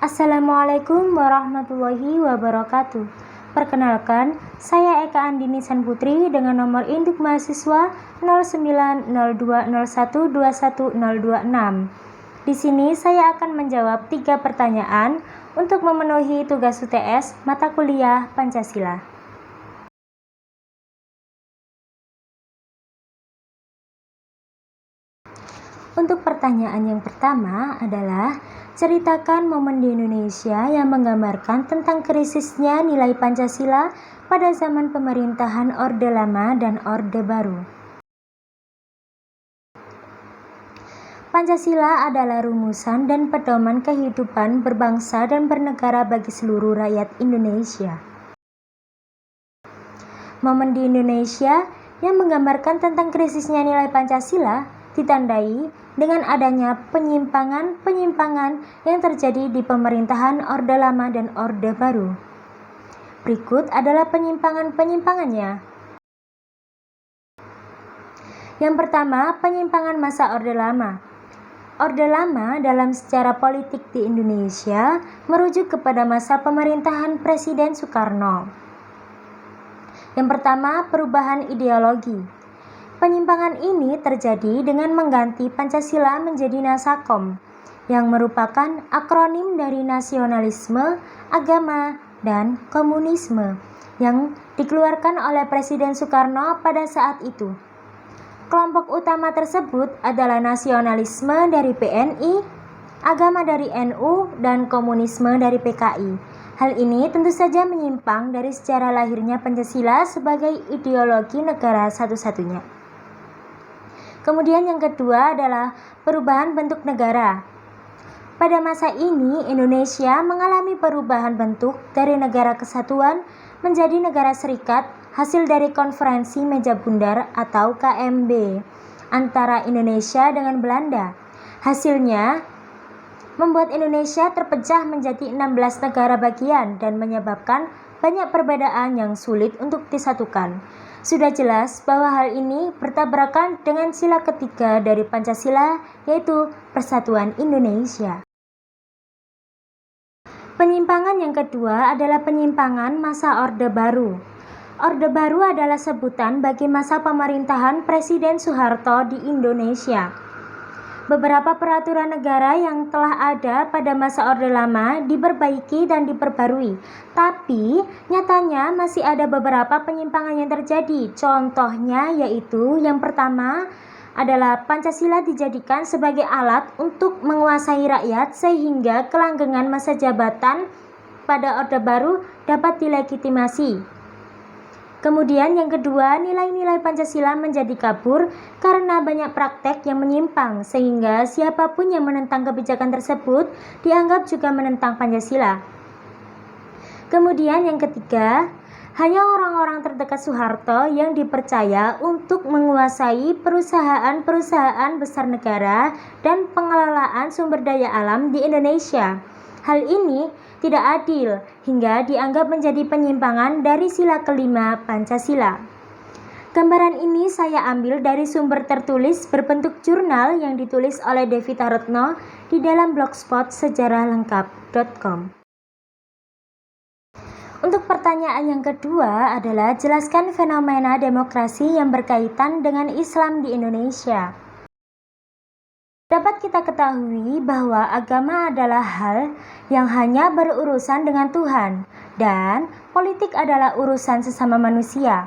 Assalamualaikum warahmatullahi wabarakatuh. Perkenalkan, saya Eka Andini Sanputri dengan nomor induk mahasiswa 0902012126. Di sini saya akan menjawab 3 pertanyaan untuk memenuhi tugas UTS mata kuliah Pancasila. Untuk pertanyaan yang pertama adalah, ceritakan momen di Indonesia yang menggambarkan tentang krisisnya nilai Pancasila pada zaman pemerintahan Orde Lama dan Orde Baru. Pancasila adalah rumusan dan pedoman kehidupan berbangsa dan bernegara bagi seluruh rakyat Indonesia. Momen di Indonesia yang menggambarkan tentang krisisnya nilai Pancasila ditandai dengan adanya penyimpangan yang terjadi di pemerintahan Orde Lama dan Orde Baru. Berikut adalah penyimpangannya. Yang pertama, penyimpangan masa Orde Lama. Orde Lama dalam sejarah politik di Indonesia merujuk kepada masa pemerintahan Presiden Soekarno. Yang pertama, perubahan ideologi. Penyimpangan ini terjadi dengan mengganti Pancasila menjadi Nasakom, yang merupakan akronim dari nasionalisme, agama, dan komunisme, yang dikeluarkan oleh Presiden Soekarno pada saat itu. Kelompok utama tersebut adalah nasionalisme dari PNI, agama dari NU, dan komunisme dari PKI. Hal ini tentu saja menyimpang dari sejarah lahirnya Pancasila sebagai ideologi negara satu-satunya. Kemudian yang kedua adalah perubahan bentuk negara. Pada masa ini, Indonesia mengalami perubahan bentuk dari negara kesatuan menjadi negara serikat hasil dari konferensi meja bundar atau KMB antara Indonesia dengan Belanda. Hasilnya membuat Indonesia terpecah menjadi 16 negara bagian dan menyebabkan banyak perbedaan yang sulit untuk disatukan. Sudah jelas bahwa hal ini bertabrakan dengan sila ketiga dari Pancasila, yaitu Persatuan Indonesia. Penyimpangan yang kedua adalah penyimpangan masa Orde Baru. Orde Baru adalah sebutan bagi masa pemerintahan Presiden Soeharto di Indonesia. Beberapa peraturan negara yang telah ada pada masa Orde Lama diperbaiki dan diperbarui, tapi nyatanya masih ada beberapa penyimpangan yang terjadi. Contohnya yaitu yang pertama adalah Pancasila dijadikan sebagai alat untuk menguasai rakyat sehingga kelanggengan masa jabatan pada Orde Baru dapat dilegitimasi. Kemudian yang kedua, nilai-nilai Pancasila menjadi kabur karena banyak praktek yang menyimpang sehingga siapapun yang menentang kebijakan tersebut dianggap juga menentang Pancasila. Kemudian yang ketiga, hanya orang-orang terdekat Soeharto yang dipercaya untuk menguasai perusahaan-perusahaan besar negara dan pengelolaan sumber daya alam di Indonesia. Hal ini tidak adil hingga dianggap menjadi penyimpangan dari sila kelima Pancasila. Gambaran ini saya ambil dari sumber tertulis berbentuk jurnal yang ditulis oleh Devita Retno di dalam blogspot sejarahlengkap.com. Untuk pertanyaan yang kedua adalah, jelaskan fenomena demokrasi yang berkaitan dengan Islam di Indonesia. Dapat kita ketahui bahwa agama adalah hal yang hanya berurusan dengan Tuhan dan politik adalah urusan sesama manusia.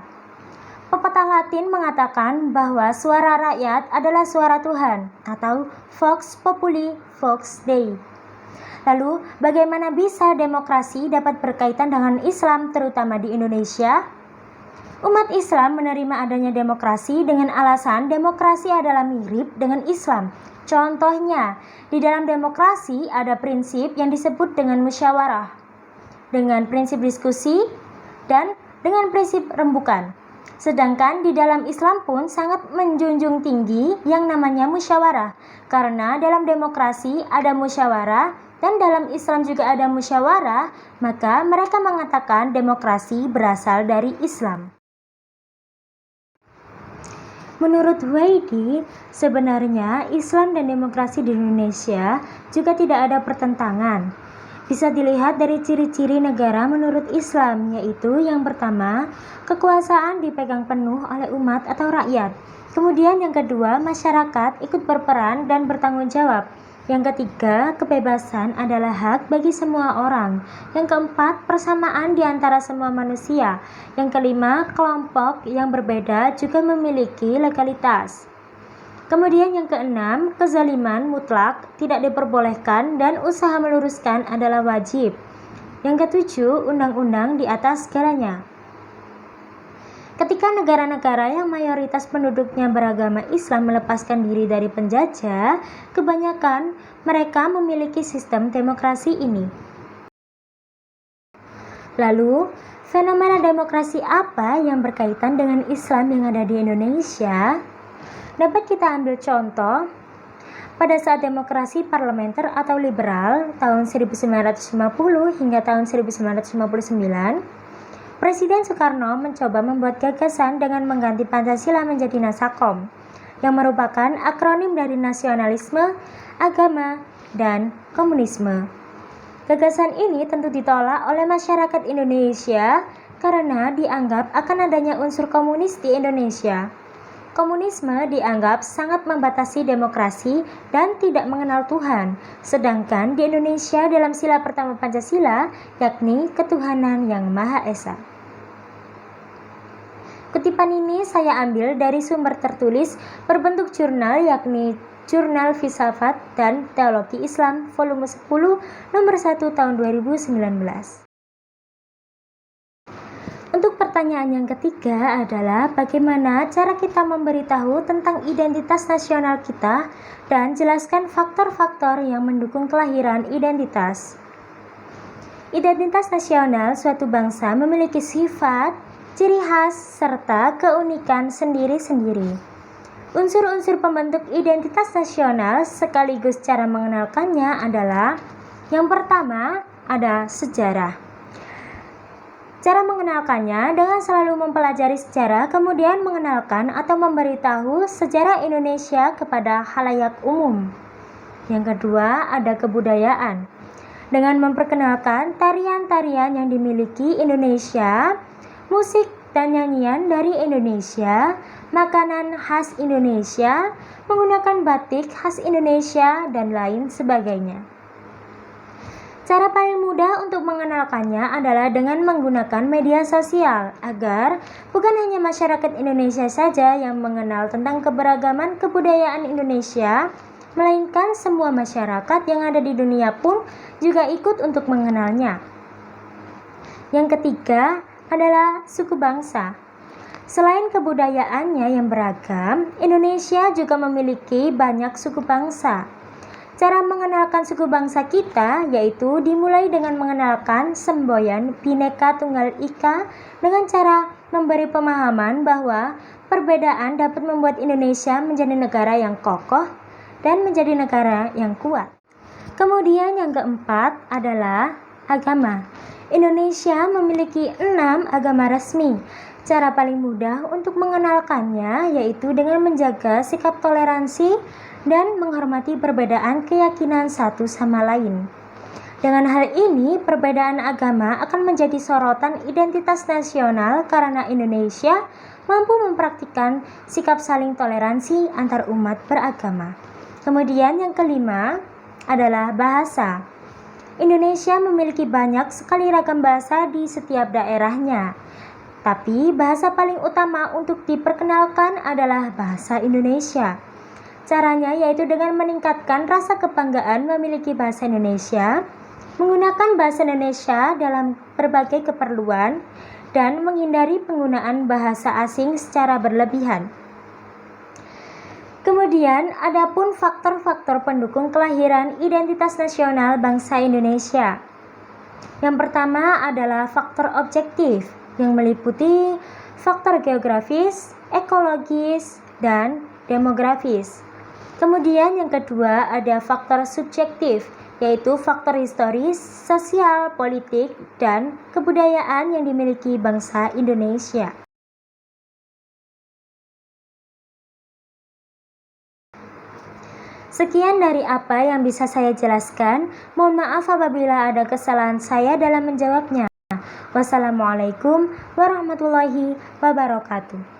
Pepatah Latin mengatakan bahwa suara rakyat adalah suara Tuhan atau Vox Populi, Vox Dei. Lalu, bagaimana bisa demokrasi dapat berkaitan dengan Islam terutama di Indonesia? Umat Islam menerima adanya demokrasi dengan alasan demokrasi adalah mirip dengan Islam. Contohnya, di dalam demokrasi ada prinsip yang disebut dengan musyawarah, dengan prinsip diskusi, dan dengan prinsip rembukan. Sedangkan di dalam Islam pun sangat menjunjung tinggi yang namanya musyawarah, karena dalam demokrasi ada musyawarah dan dalam Islam juga ada musyawarah, maka mereka mengatakan demokrasi berasal dari Islam. Menurut Huwaidi, sebenarnya Islam dan demokrasi di Indonesia juga tidak ada pertentangan. Bisa dilihat dari ciri-ciri negara menurut Islam, yaitu yang pertama, kekuasaan dipegang penuh oleh umat atau rakyat. Kemudian yang kedua, masyarakat ikut berperan dan bertanggung jawab. Yang ketiga, kebebasan adalah hak bagi semua orang. Yang keempat, persamaan di antara semua manusia. Yang kelima, kelompok yang berbeda juga memiliki legalitas. Kemudian yang keenam, kezaliman mutlak tidak diperbolehkan dan usaha meluruskan adalah wajib. Yang ketujuh, undang-undang di atas segalanya. Ketika negara-negara yang mayoritas penduduknya beragama Islam melepaskan diri dari penjajah, kebanyakan mereka memiliki sistem demokrasi ini. Lalu, fenomena demokrasi apa yang berkaitan dengan Islam yang ada di Indonesia? Dapat kita ambil contoh, pada saat demokrasi parlementer atau liberal tahun 1950 hingga tahun 1959, Presiden Soekarno mencoba membuat gagasan dengan mengganti Pancasila menjadi Nasakom, yang merupakan akronim dari nasionalisme, agama, dan komunisme. Gagasan ini tentu ditolak oleh masyarakat Indonesia karena dianggap akan adanya unsur komunis di Indonesia. Komunisme dianggap sangat membatasi demokrasi dan tidak mengenal Tuhan, sedangkan di Indonesia dalam sila pertama Pancasila, yakni ketuhanan yang Maha Esa. Kutipan ini saya ambil dari sumber tertulis berbentuk jurnal, yakni Jurnal Filsafat dan Teologi Islam, volume 10, nomor 1 tahun 2019. Untuk pertanyaan yang ketiga adalah bagaimana cara kita memberitahu tentang identitas nasional kita dan jelaskan faktor-faktor yang mendukung kelahiran identitas. Identitas nasional suatu bangsa memiliki sifat, ciri khas, serta keunikan sendiri-sendiri. Unsur-unsur pembentuk identitas nasional sekaligus cara mengenalkannya adalah yang pertama ada sejarah. Cara mengenalkannya dengan selalu mempelajari sejarah, kemudian mengenalkan atau memberitahu sejarah Indonesia kepada khalayak umum. Yang kedua, ada kebudayaan. Dengan memperkenalkan tarian-tarian yang dimiliki Indonesia, musik dan nyanyian dari Indonesia, makanan khas Indonesia, menggunakan batik khas Indonesia, dan lain sebagainya. Cara paling mudah untuk mengenalkannya adalah dengan menggunakan media sosial agar bukan hanya masyarakat Indonesia saja yang mengenal tentang keberagaman kebudayaan Indonesia, melainkan semua masyarakat yang ada di dunia pun juga ikut untuk mengenalnya. Yang ketiga adalah suku bangsa. Selain kebudayaannya yang beragam, Indonesia juga memiliki banyak suku bangsa. Cara mengenalkan suku bangsa kita yaitu dimulai dengan mengenalkan semboyan Bhinneka Tunggal Ika dengan cara memberi pemahaman bahwa perbedaan dapat membuat Indonesia menjadi negara yang kokoh dan menjadi negara yang kuat. Kemudian yang keempat adalah agama. Indonesia memiliki 6 agama resmi. Cara paling mudah untuk mengenalkannya yaitu dengan menjaga sikap toleransi dan menghormati perbedaan keyakinan satu sama lain. Dengan hal ini, perbedaan agama akan menjadi sorotan identitas nasional karena Indonesia mampu mempraktikkan sikap saling toleransi antar umat beragama. Kemudian yang kelima adalah bahasa. Indonesia memiliki banyak sekali ragam bahasa di setiap daerahnya. Tapi bahasa paling utama untuk diperkenalkan adalah bahasa Indonesia. Caranya yaitu dengan meningkatkan rasa kebanggaan memiliki bahasa Indonesia, menggunakan bahasa Indonesia dalam berbagai keperluan, dan menghindari penggunaan bahasa asing secara berlebihan. Kemudian, adapun faktor-faktor pendukung kelahiran identitas nasional bangsa Indonesia. Yang pertama adalah faktor objektif, yang meliputi faktor geografis, ekologis, dan demografis. Kemudian yang kedua ada faktor subjektif, yaitu faktor historis, sosial, politik, dan kebudayaan yang dimiliki bangsa Indonesia. Sekian dari apa yang bisa saya jelaskan. Mohon maaf apabila ada kesalahan saya dalam menjawabnya. Wassalamualaikum warahmatullahi wabarakatuh.